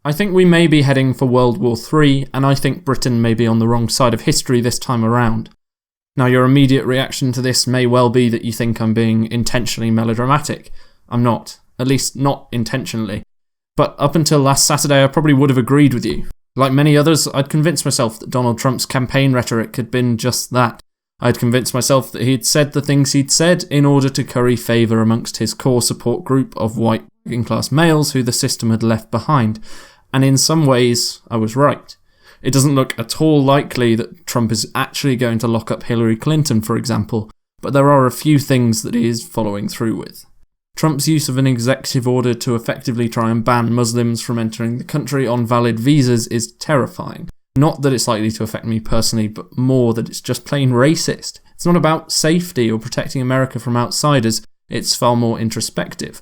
I think we may be heading for World War III, and I think Britain may be on the wrong side of history this time around. Now, your immediate reaction to this may well be that you think I'm being intentionally melodramatic. I'm not. At least not intentionally. But up until last Saturday, I probably would have agreed with you. Like many others, I'd convinced myself that Donald Trump's campaign rhetoric had been just that. I'd convinced myself that he'd said the things he'd said in order to curry favour amongst his core support group of white working-class males who the system had left behind. And in some ways, I was right. It doesn't look at all likely that Trump is actually going to lock up Hillary Clinton, for example, but there are a few things that he is following through with. Trump's use of an executive order to effectively try and ban Muslims from entering the country on valid visas is terrifying. Not that it's likely to affect me personally, but more that it's just plain racist. It's not about safety or protecting America from outsiders, it's far more introspective.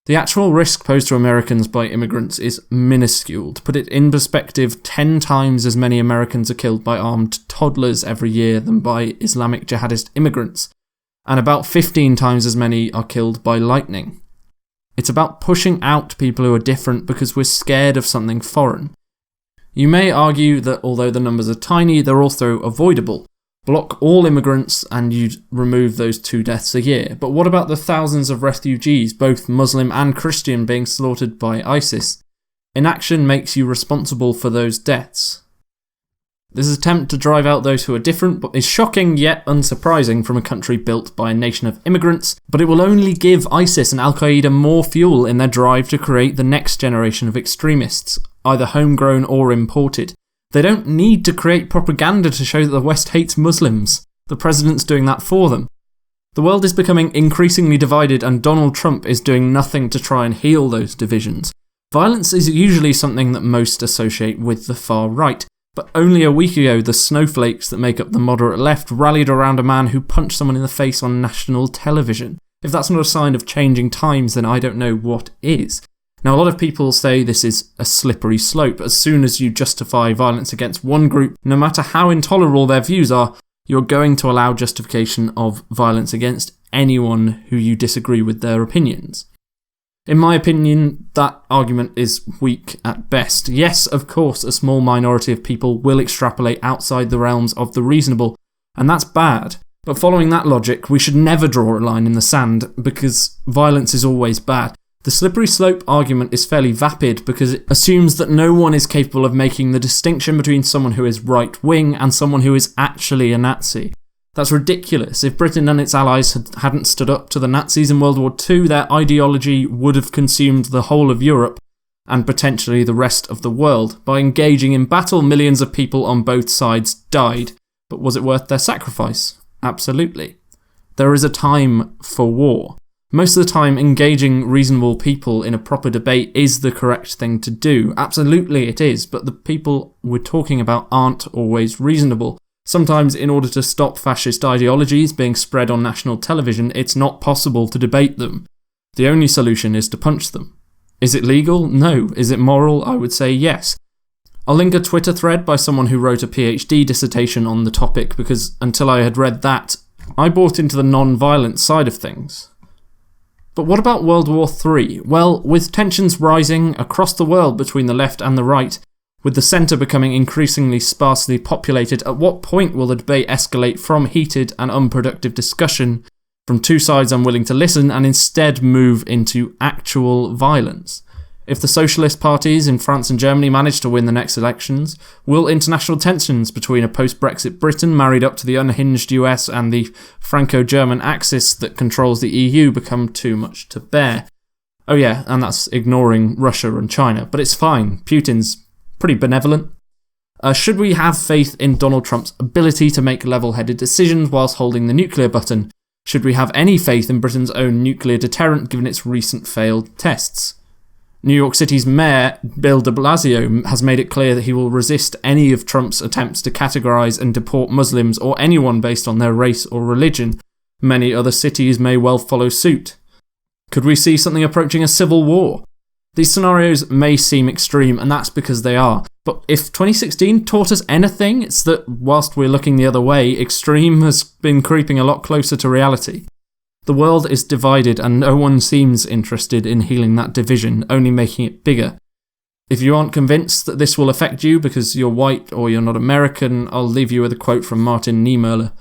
The actual risk posed to Americans by immigrants is minuscule. To put it in perspective, 10 times as many Americans are killed by armed toddlers every year than by Islamic jihadist immigrants, and about 15 times as many are killed by lightning. It's about pushing out people who are different because we're scared of something foreign. You may argue that although the numbers are tiny, they're also avoidable. Block all immigrants and you'd remove those 2 deaths a year. But what about the thousands of refugees, both Muslim and Christian, being slaughtered by ISIS? Inaction makes you responsible for those deaths. This attempt to drive out those who are different is shocking yet unsurprising from a country built by a nation of immigrants, but it will only give ISIS and Al-Qaeda more fuel in their drive to create the next generation of extremists, either homegrown or imported. They don't need to create propaganda to show that the West hates Muslims. The president's doing that for them. The world is becoming increasingly divided and Donald Trump is doing nothing to try and heal those divisions. Violence is usually something that most associate with the far right, but only a week ago the snowflakes that make up the moderate left rallied around a man who punched someone in the face on national television. If that's not a sign of changing times, then I don't know what is. Now, a lot of people say this is a slippery slope. As soon as you justify violence against one group, no matter how intolerable their views are, you're going to allow justification of violence against anyone who you disagree with their opinions. In my opinion, that argument is weak at best. Yes, of course, a small minority of people will extrapolate outside the realms of the reasonable, and that's bad. But following that logic, we should never draw a line in the sand, because violence is always bad. The slippery slope argument is fairly vapid because it assumes that no one is capable of making the distinction between someone who is right-wing and someone who is actually a Nazi. That's ridiculous. If Britain and its allies hadn't stood up to the Nazis in World War II, their ideology would have consumed the whole of Europe and potentially the rest of the world. By engaging in battle, millions of people on both sides died. But was it worth their sacrifice? Absolutely. There is a time for war. Most of the time, engaging reasonable people in a proper debate is the correct thing to do. Absolutely it is, but the people we're talking about aren't always reasonable. Sometimes, in order to stop fascist ideologies being spread on national television, it's not possible to debate them. The only solution is to punch them. Is it legal? No. Is it moral? I would say yes. I'll link a Twitter thread by someone who wrote a PhD dissertation on the topic because until I had read that, I bought into the non-violent side of things. But what about World War III? Well, with tensions rising across the world between the left and the right, with the centre becoming increasingly sparsely populated, at what point will the debate escalate from heated and unproductive discussion, from two sides unwilling to listen, and instead move into actual violence? If the socialist parties in France and Germany manage to win the next elections, will international tensions between a post-Brexit Britain married up to the unhinged US and the Franco-German axis that controls the EU become too much to bear? Oh yeah, and that's ignoring Russia and China, but it's fine. Putin's pretty benevolent. Should we have faith in Donald Trump's ability to make level-headed decisions whilst holding the nuclear button? Should we have any faith in Britain's own nuclear deterrent given its recent failed tests? New York City's mayor, Bill de Blasio, has made it clear that he will resist any of Trump's attempts to categorise and deport Muslims or anyone based on their race or religion. Many other cities may well follow suit. Could we see something approaching a civil war? These scenarios may seem extreme, and that's because they are. But if 2016 taught us anything, it's that whilst we're looking the other way, extreme has been creeping a lot closer to reality. The world is divided and no one seems interested in healing that division, only making it bigger. If you aren't convinced that this will affect you because you're white or you're not American, I'll leave you with a quote from Martin Niemöller.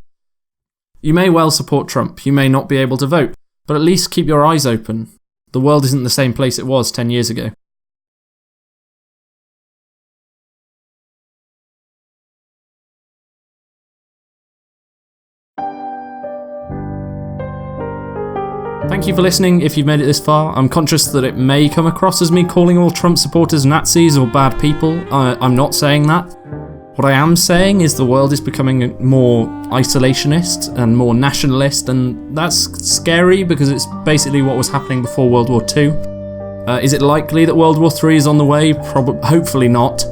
You may well support Trump, you may not be able to vote, but at least keep your eyes open. The world isn't the same place it was 10 years ago. Thank you for listening if you've made it this far. I'm conscious that it may come across as me calling all Trump supporters Nazis or bad people. I'm not saying that. What I am saying is the world is becoming more isolationist and more nationalist, and that's scary because it's basically what was happening before World War II. Is it likely that World War III is on the way? Hopefully not.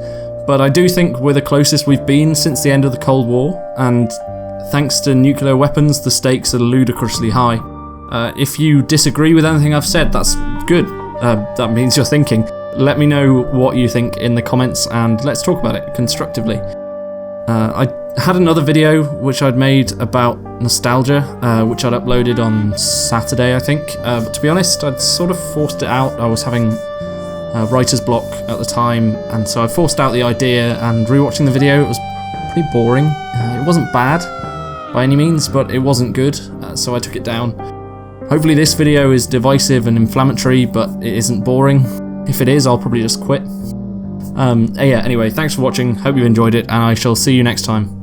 But I do think we're the closest we've been since the end of the Cold War, and thanks to nuclear weapons, the stakes are ludicrously high. If you disagree with anything I've said, that's good. That means you're thinking. Let me know what you think in the comments and let's talk about it constructively. I had another video which I'd made about nostalgia, which I'd uploaded on Saturday, I think. But to be honest, I'd sort of forced it out. I was having writer's block at the time, and so I forced out the idea, and rewatching the video, it was pretty boring. It wasn't bad by any means, but it wasn't good, so I took it down. Hopefully this video is divisive and inflammatory, but it isn't boring. If it is, I'll probably just quit. Anyway, thanks for watching, hope you enjoyed it, and I shall see you next time.